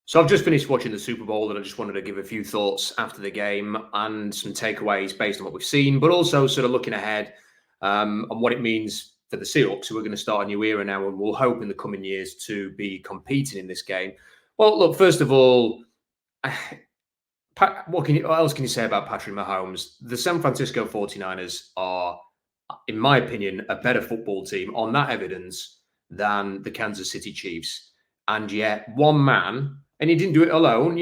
So I've just finished watching the Super Bowl, and I just wanted to give a few thoughts after the game and some takeaways based on what we've seen, but also sort of looking ahead on what it means for the Seahawks, who are going to start a new era now, and we'll hope in the coming years to be competing in this game. Well, look, first of all, what else can you say about Patrick Mahomes? The San Francisco 49ers are, in my opinion, a better football team on that evidence than the Kansas City Chiefs. And yet, one man, and he didn't do it alone.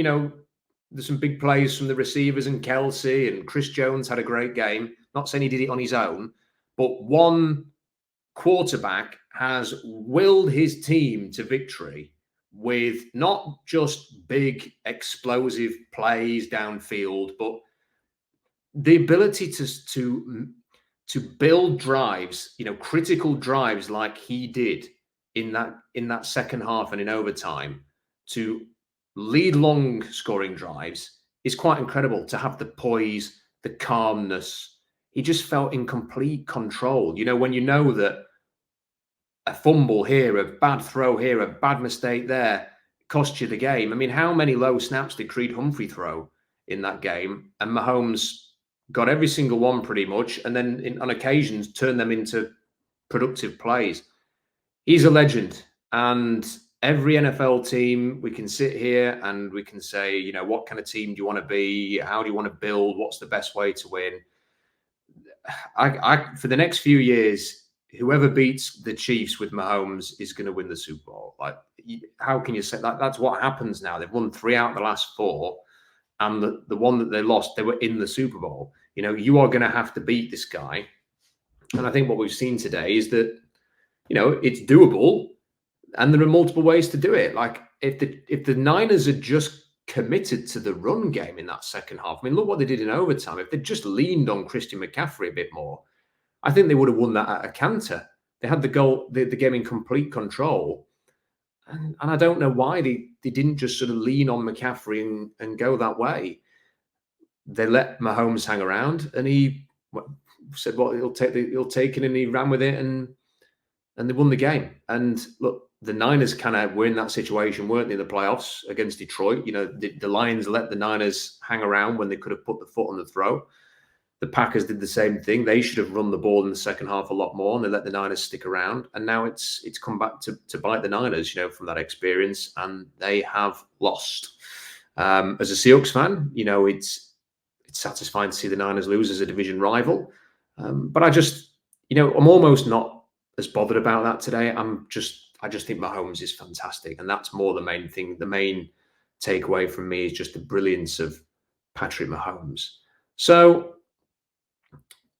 There's some big plays from the receivers, and Kelsey and Chris Jones had a great game. Not saying he did it on his own, but one quarterback has willed his team to victory with not just big explosive plays downfield, but the ability to build drives, critical drives like he did in that second half and in overtime, to lead long scoring drives is quite incredible. To have the poise, the calmness, he just felt in complete control. When you know that a fumble here, a bad throw here, a bad mistake there cost you the game. I mean, how many low snaps did Creed Humphrey throw in that game? And Mahomes got every single one pretty much, and then on occasions turned them into productive plays. He's a legend. And every NFL team, we can sit here and we can say, what kind of team do you want to be? How do you want to build? What's the best way to win? For the next few years, whoever beats the Chiefs with Mahomes is going to win the Super Bowl. Like, how can you say that? That's what happens now. They've won 3 out of the last 4, and the one that they lost, they were in the Super Bowl. You are going to have to beat this guy. And I think what we've seen today is that, it's doable, and there are multiple ways to do it. Like, if the Niners had just committed to the run game in that second half, I mean, look what they did in overtime. If they just leaned on Christian McCaffrey a bit more, I think they would have won that at a canter. They had the game in complete control. And I don't know why they didn't just sort of lean on McCaffrey and go that way. They let Mahomes hang around, and he said, "Well, he'll take it," and he ran with it, and they won the game. And look, the Niners kind of were in that situation, weren't they, in the playoffs against Detroit? The Lions let the Niners hang around when they could have put the foot on the throat. The Packers did the same thing. They should have run the ball in the second half a lot more, and they let the Niners stick around. And now it's come back to bite the Niners, from that experience, and they have lost. As a Seahawks fan, it's satisfying to see the Niners lose as a division rival. But I just, I'm almost not as bothered about that today. I just think Mahomes is fantastic, and that's more the main thing. The main takeaway from me is just the brilliance of Patrick Mahomes. So,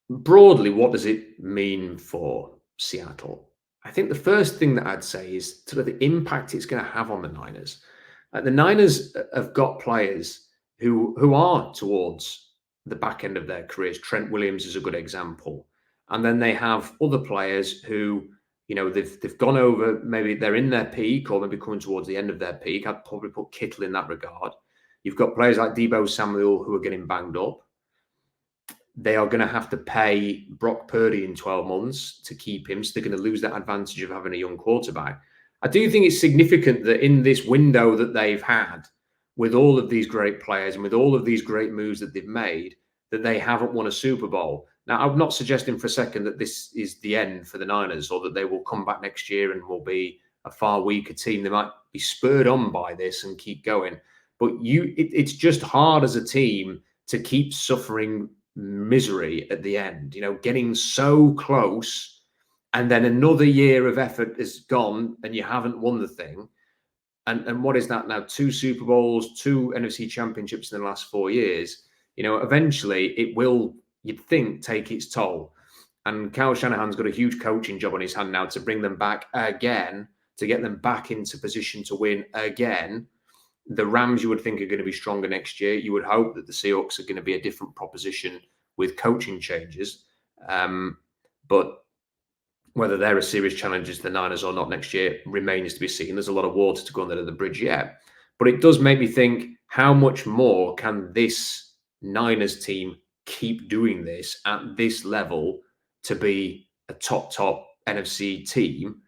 broadly, what does it mean for Seattle? I think the first thing that I'd say is sort of the impact it's going to have on the Niners. The Niners have got players who are towards the back end of their careers. Trent Williams is a good example. And then they have other players who, they've gone over, maybe they're in their peak or maybe coming towards the end of their peak. I'd probably put Kittle in that regard. You've got players like Deebo Samuel who are getting banged up. They are going to have to pay Brock Purdy in 12 months to keep him. So they're going to lose that advantage of having a young quarterback. I do think it's significant that in this window that they've had, with all of these great players and with all of these great moves that they've made, that they haven't won a Super Bowl. Now, I'm not suggesting for a second that this is the end for the Niners, or that they will come back next year and will be a far weaker team. They might be spurred on by this and keep going. But it's just hard as a team to keep suffering misery at the end, getting so close, and then another year of effort is gone and you haven't won the thing. And what is that now? 2 Super Bowls, 2 NFC championships in the last 4 years. Eventually it will, you'd think, take its toll. And Kyle Shanahan's got a huge coaching job on his hand now to bring them back again, to get them back into position to win again. The Rams, you would think, are going to be stronger next year. You would hope that the Seahawks are going to be a different proposition with coaching changes. But whether they're a serious challenge to the Niners or not next year remains to be seen. There's a lot of water to go under the bridge yet. But it does make me think, how much more can this Niners team keep doing this at this level to be a top NFC team?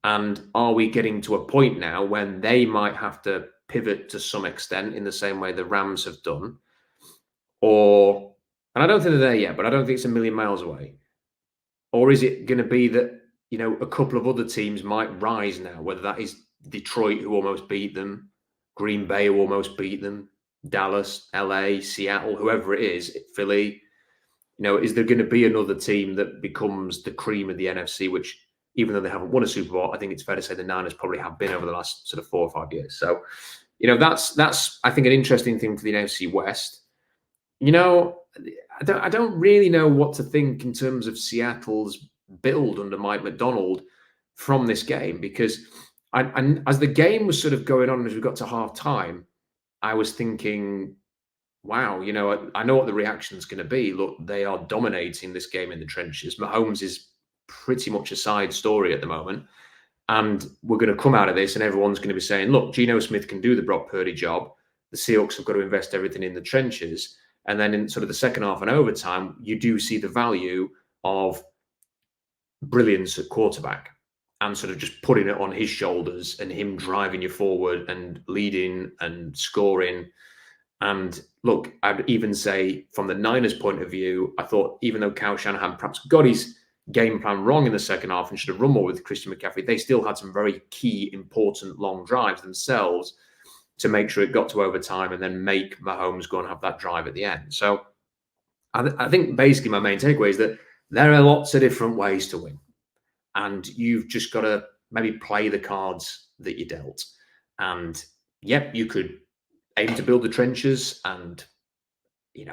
And are we getting to a point now when they might have to pivot to some extent in the same way the Rams have done? Or, and I don't think they're there yet, but I don't think it's a million miles away. Or is it going to be that, a couple of other teams might rise now, whether that is Detroit, who almost beat them, Green Bay, who almost beat them, Dallas, LA, Seattle, whoever it is, Philly. Is there going to be another team that becomes the cream of the NFC, which, even though they haven't won a Super Bowl, I think it's fair to say the Niners probably have been over the last sort of 4 or 5 years. So, that's I think an interesting thing for the NFC West. I don't really know what to think in terms of Seattle's build under Mike Macdonald from this game, because as the game was sort of going on, as we got to half time, I was thinking, wow, I know what the reaction is going to be. Look, they are dominating this game in the trenches. Mahomes is pretty much a side story at the moment. And we're going to come out of this and everyone's going to be saying, look, Geno Smith can do the Brock Purdy job. The Seahawks have got to invest everything in the trenches. And then in sort of the second half and overtime, you do see the value of brilliance at quarterback and sort of just putting it on his shoulders and him driving you forward and leading and scoring. And look, I'd even say from the Niners' point of view, I thought even though Kyle Shanahan perhaps got his game plan wrong in the second half and should have run more with Christian McCaffrey, they still had some very key, important long drives themselves to make sure it got to overtime and then make Mahomes go and have that drive at the end. So I think basically my main takeaway is that there are lots of different ways to win. And you've just got to maybe play the cards that you dealt. And yep, you could aim to build the trenches and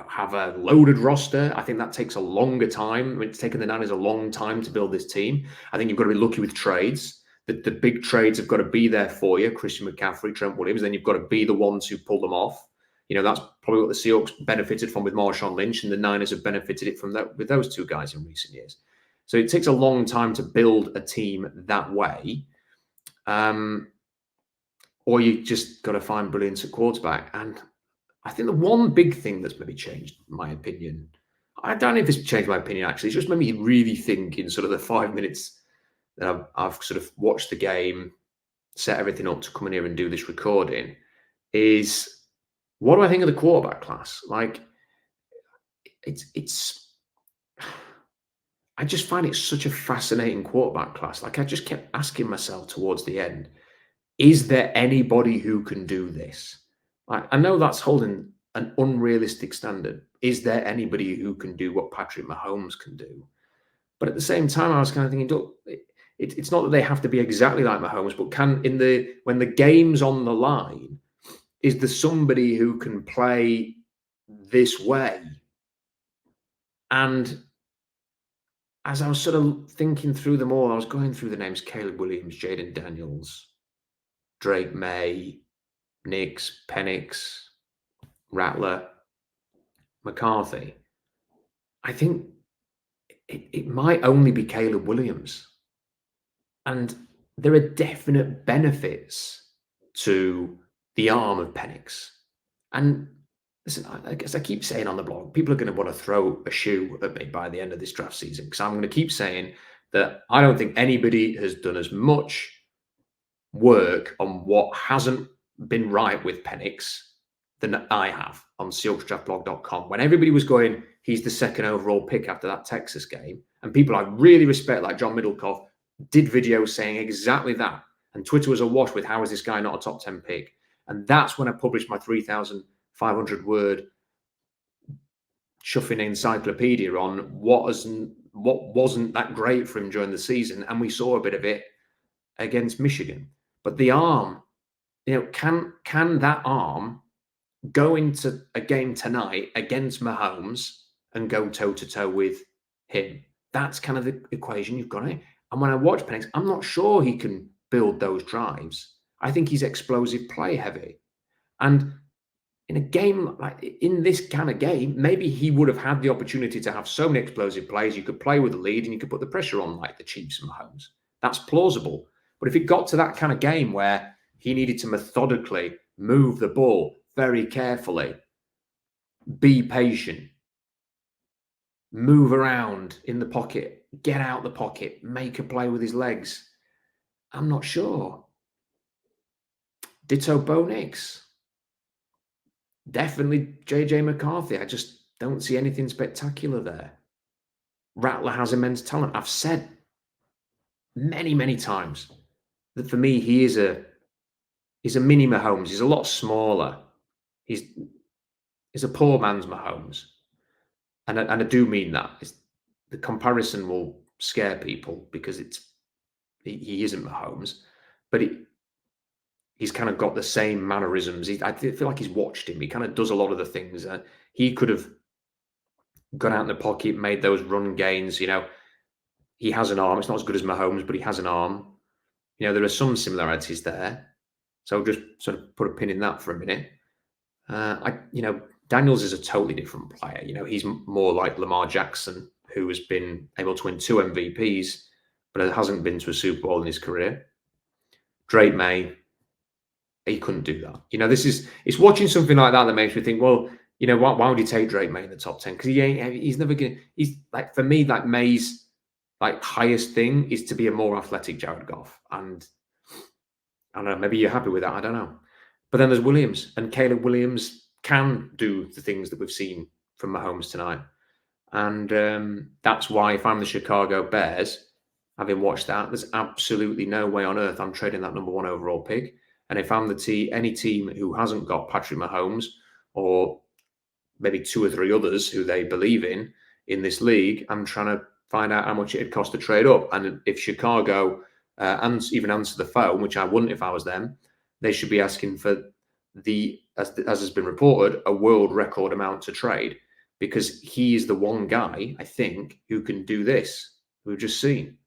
have a loaded roster. I think that takes a longer time. I mean, it's taken the Niners a long time to build this team. I think you've got to be lucky with trades. The big trades have got to be there for you. Christian McCaffrey, Trent Williams. Then you've got to be the ones who pull them off. That's probably what the Seahawks benefited from with Marshawn Lynch, and the Niners have benefited it from that with those two guys in recent years. So it takes a long time to build a team that way. Or you just got to find brilliance at quarterback. And I think the one big thing that's maybe changed my opinion, I don't know if it's changed my opinion actually, it's just made me really think in sort of the 5 minutes that I've sort of watched the game, set everything up to come in here and do this recording, is what do I think of the quarterback class? Like, it's I just find it such a fascinating quarterback class. Like, I just kept asking myself towards the end, is there anybody who can do this? I know that's holding an unrealistic standard. Is there anybody who can do what Patrick Mahomes can do? But at the same time, I was kind of thinking, look, it's not that they have to be exactly like Mahomes, but when the game's on the line, is there somebody who can play this way? And as I was sort of thinking through them all, I was going through the names: Caleb Williams, Jaden Daniels, Drake May, Nix, Penix, Rattler, McCarthy. I think it might only be Caleb Williams. And there are definite benefits to the arm of Penix. And listen, I guess I keep saying on the blog, people are going to want to throw a shoe at me by the end of this draft season, because I'm going to keep saying that I don't think anybody has done as much work on what hasn't been right with Penix than I have on SeahawksDraftBlog.com. When everybody was going, he's the second overall pick after that Texas game, and people I really respect, like John Middlecoff, did videos saying exactly that. And Twitter was awash with, how is this guy not a top 10 pick? And that's when I published my 3,500 word chuffing encyclopedia on what wasn't that great for him during the season. And we saw a bit of it against Michigan. But the arm, can that arm go into a game tonight against Mahomes and go toe-to-toe with him? That's kind of the equation you've got in. And when I watch Penix, I'm not sure he can build those drives. I think he's explosive play heavy. And in a game like in this kind of game, maybe he would have had the opportunity to have so many explosive plays. You could play with the lead and you could put the pressure on like the Chiefs and Mahomes. That's plausible. But if it got to that kind of game where he needed to methodically move the ball very carefully, be patient, move around in the pocket, get out the pocket, make a play with his legs, I'm not sure. Ditto Bo Nix. Definitely JJ McCarthy. I just don't see anything spectacular there. Rattler has immense talent. I've said many, many times that for me, he's a mini Mahomes. He's a lot smaller. He's a poor man's Mahomes. And I do mean that. The comparison will scare people because he isn't Mahomes, but he's kind of got the same mannerisms. I feel like he's watched him. He kind of does a lot of the things. He could have got out in the pocket, made those run gains. He has an arm. It's not as good as Mahomes, but he has an arm. There are some similarities there. So just sort of put a pin in that for a minute. Daniels is a totally different player. He's more like Lamar Jackson, who has been able to win 2 MVPs, but hasn't been to a Super Bowl in his career. Drake May, he couldn't do that. It's watching something like that makes me think, well, why would you take Drake May in the top 10? Because he's never going to, he's like, for me, like May's like highest thing is to be a more athletic Jared Goff. And I don't know, maybe you're happy with that. I don't know. But then there's Williams, and Caleb Williams can do the things that we've seen from Mahomes tonight. And that's why if I'm the Chicago Bears, having watched that, there's absolutely no way on earth I'm trading that number 1 overall pick. And if I'm any team who hasn't got Patrick Mahomes, or maybe 2 or 3 others who they believe in this league, I'm trying to find out how much it'd cost to trade up. And if Chicago even answer the phone, which I wouldn't if I was them, they should be asking for as has been reported, a world record amount to trade, because he is the one guy, I think, who can do this, we've just seen.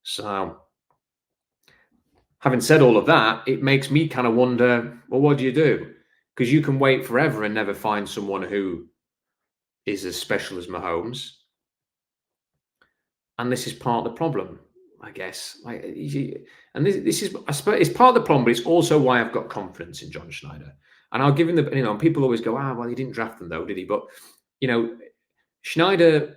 So having said all of that, it makes me kind of wonder, well, what do you do? Because you can wait forever and never find someone who is as special as Mahomes. And this is part of the problem, I guess. And this is, I suppose, it's part of the problem, but it's also why I've got confidence in John Schneider. And I'll give him people always go, well, he didn't draft them though, did he? But, Schneider,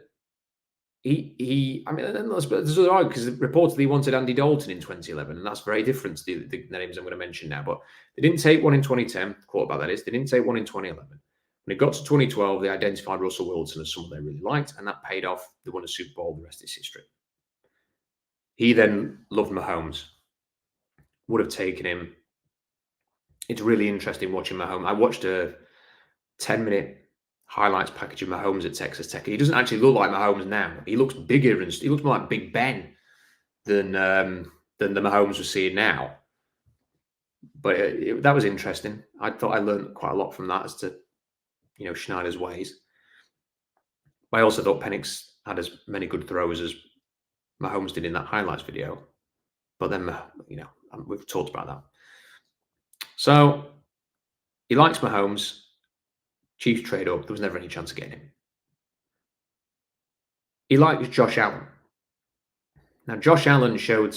there's other argument, because reportedly he wanted Andy Dalton in 2011, and that's very different to the names I'm going to mention now. But they didn't take one in 2010, quarterback that is. They didn't take one in 2011. When it got to 2012, they identified Russell Wilson as someone they really liked, and that paid off. They won a Super Bowl. The rest is history. He then loved Mahomes, would have taken him. It's really interesting watching Mahomes. I watched a 10-minute highlights package of Mahomes at Texas Tech. He doesn't actually look like Mahomes now. He looks bigger, and he looks more like Big Ben than the Mahomes we're seeing now. But that was interesting. I thought I learned quite a lot from that as to Schneider's ways. I also thought Penix had as many good throws as Mahomes did in that highlights video. But then we've talked about that. So he likes Mahomes. Chiefs trade up. There was never any chance of getting him. He likes Josh Allen. Now, Josh Allen showed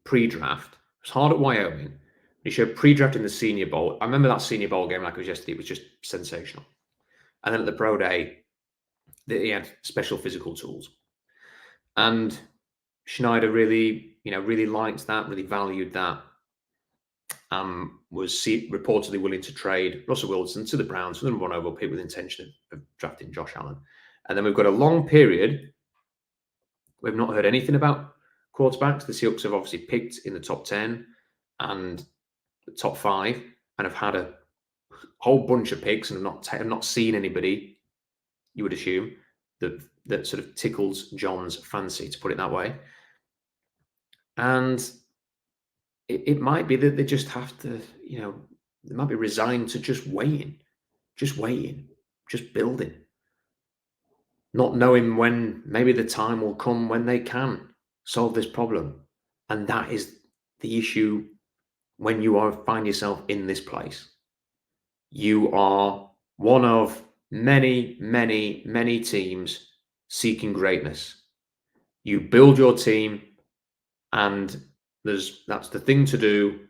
pre-draft. It was hard at Wyoming. He showed pre-draft in the Senior Bowl. I remember that Senior Bowl game like it was yesterday. It was just sensational. And then at the Pro Day, he had special physical tools. And Schneider really liked that, really valued that. Was reportedly willing to trade Russell Wilson to the Browns for the number 1 overall pick with intention of drafting Josh Allen. And then we've got a long period. We've not heard anything about quarterbacks. The Seahawks have obviously picked in the top 10 and the top 5, and have had a whole bunch of picks and have not seen anybody, you would assume, that sort of tickles John's fancy, to put it that way. And it might be that they just have to, they might be resigned to just waiting, just building, not knowing when maybe the time will come when they can solve this problem. And that is the issue when you find yourself in this place. You are one of many, many, many teams seeking greatness. You build your team, and that's the thing to do,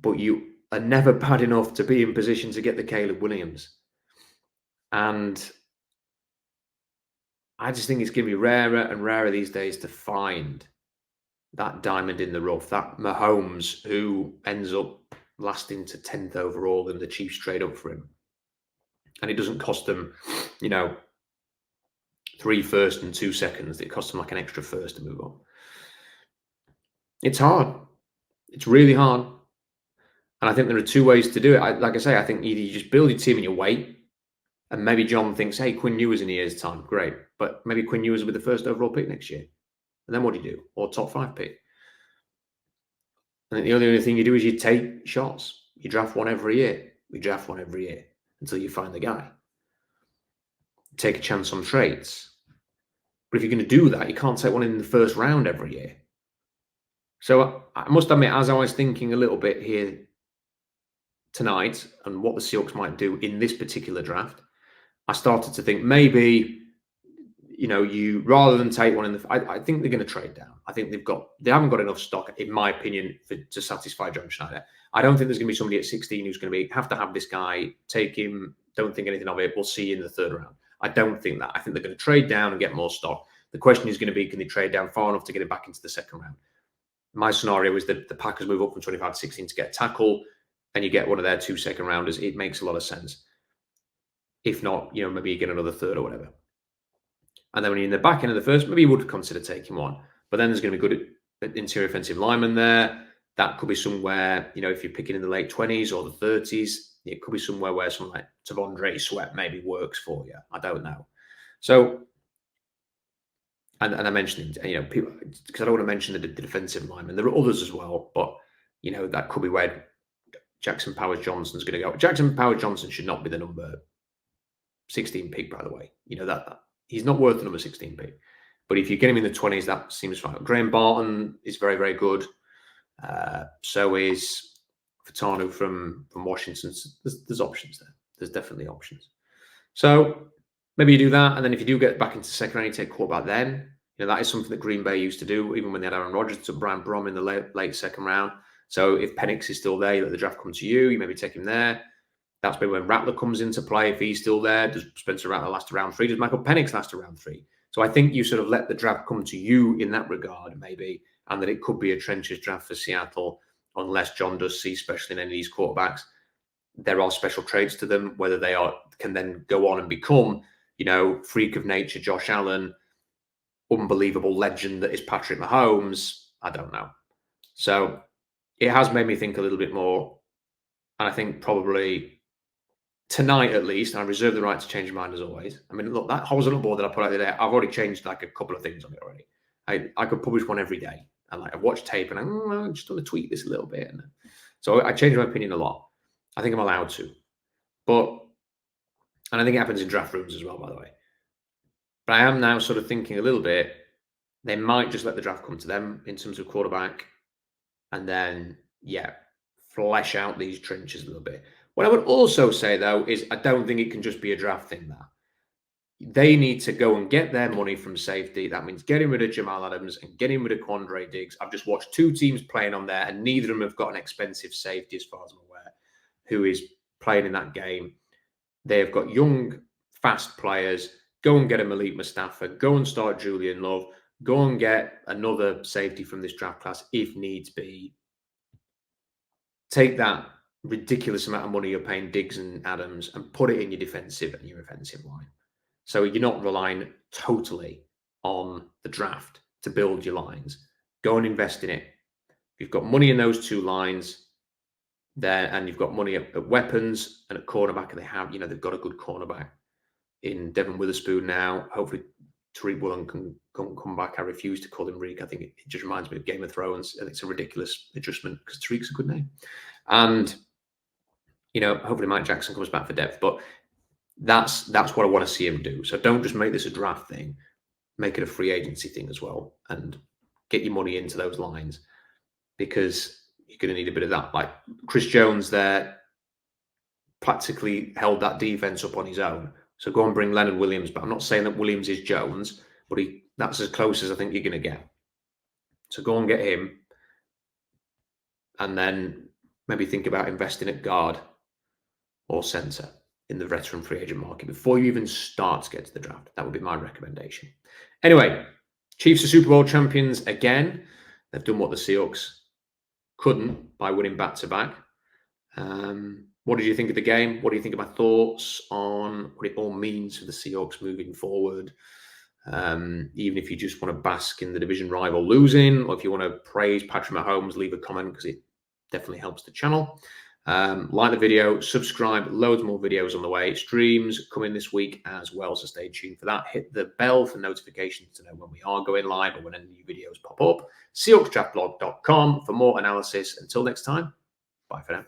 but you are never bad enough to be in position to get the Caleb Williams. And I just think it's going to be rarer and rarer these days to find that diamond in the rough, that Mahomes who ends up lasting to 10th overall and the Chiefs trade up for him. And it doesn't cost them, 3 firsts and 2 seconds. It costs them like an extra first to move on. It's hard. It's really hard. And I think there are 2 ways to do it. Like I say, I think either you just build your team and you wait, and maybe John thinks, hey, Quinn Ewers in a year's time, great. But maybe Quinn Ewers will be the first overall pick next year. And then what do you do? Or top 5 pick. And the only thing you do is you take shots. You draft one every year. We draft one every year until you find the guy. Take a chance on trades. But if you're going to do that, you can't take one in the first round every year. So I must admit, as I was thinking a little bit here tonight and what the Seahawks might do in this particular draft, I started to think maybe, you rather than take one in the, I think they're going to trade down. I think they haven't got enough stock, in my opinion, to satisfy John Schneider. I don't think there's going to be somebody at 16 who's going to have to have this guy, take him, don't think anything of it. We'll see you in the 3rd round. I don't think that. I think they're going to trade down and get more stock. The question is going to be, can they trade down far enough to get it back into the 2nd round? My scenario is that the Packers move up from 25 to 16 to get tackle, and you get one of their 2 second rounders. It makes a lot of sense. If not, maybe you get another 3rd or whatever. And then when you're in the back end of the 1st, maybe you would consider taking one. But then there's going to be good interior offensive linemen there. That could be somewhere, if you're picking in the late 20s or the 30s, it could be somewhere where someone like Tavondre Sweat maybe works for you. I don't know. So, and I mentioned, people, because I don't want to mention the defensive linemen. There are others as well, but, that could be where Jackson Powers-Johnson's going to go. Jackson Powers-Johnson should not be the number 16 pick, by the way. That he's not worth the number 16 pick. But if you get him in the 20s, that seems fine. Graham Barton is very, very good. So is Fatanu from Washington. There's options there. There's definitely options. So maybe you do that. And then if you do get back into 2nd round, you take quarterback then. That is something that Green Bay used to do, even when they had Aaron Rodgers, took Brian Brom in the late 2nd round. So if Penix is still there, you let the draft come to you. You maybe take him there. That's maybe when Rattler comes into play. If he's still there, does Spencer Rattler last around 3? Does Michael Penix last around 3? So I think you sort of let the draft come to you in that regard, maybe, and that it could be a trenches draft for Seattle, unless John does see, especially in any of these quarterbacks, there are special traits to them, whether they can then go on and become, freak of nature Josh Allen, unbelievable legend that is Patrick Mahomes. I don't know. So it has made me think a little bit more, and I think probably tonight at least, and I reserve the right to change my mind as always. I mean, look, that horizontal board that I put out there, I've already changed like a couple of things on it already. I could publish one every day, and like I've watched tape, and I just want to tweak this a little bit, and so I changed my opinion a lot. I think I'm allowed to, and I think it happens in draft rooms as well, by the way. But I am now sort of thinking a little bit, they might just let the draft come to them in terms of quarterback, and then flesh out these trenches a little bit. What I would also say, though, is I don't think it can just be a draft thing now. They need to go and get their money from safety. That means getting rid of Jamal Adams and getting rid of Quandre Diggs. I've just watched 2 teams playing on there, and neither of them have got an expensive safety, as far as I'm aware, who is playing in that game. They've got young, fast players. Go and get a Malik Mustafa. Go and start Julian Love. Go and get another safety from this draft class if needs be. Take that ridiculous amount of money you're paying Diggs and Adams and put it in your defensive and your offensive line. So you're not relying totally on the draft to build your lines. Go and invest in it. If you've got money in those 2 lines there, and you've got money at weapons and at cornerback, and they've got a good cornerback in Devin Witherspoon now. Hopefully Tariq Woolen can come back. I refuse to call him Reek. I think it just reminds me of Game of Thrones, and it's a ridiculous adjustment because Tariq's a good name. And hopefully Mike Jackson comes back for depth, but that's what I want to see him do. So don't just make this a draft thing, make it a free agency thing as well, and get your money into those lines, because you're going to need a bit of that. Like Chris Jones there practically held that defense up on his own. So go and bring Leonard Williams, but I'm not saying that Williams is Jones, but that's as close as I think you're going to get. So go and get him, and then maybe think about investing at guard or center in the veteran free agent market before you even start to get to the draft. That would be my recommendation. Anyway, Chiefs are Super Bowl champions again. They've done what the Seahawks couldn't by winning back-to-back. What did you think of the game? What do you think of my thoughts on what it all means for the Seahawks moving forward? Even if you just want to bask in the division rival losing, or if you want to praise Patrick Mahomes, leave a comment because it definitely helps the channel. Like the video, subscribe, loads more videos on the way. Streams coming this week as well, so stay tuned for that. Hit the bell for notifications to know when we are going live or when any new videos pop up. SeahawksDraftBlog.com for more analysis. Until next time, bye for now.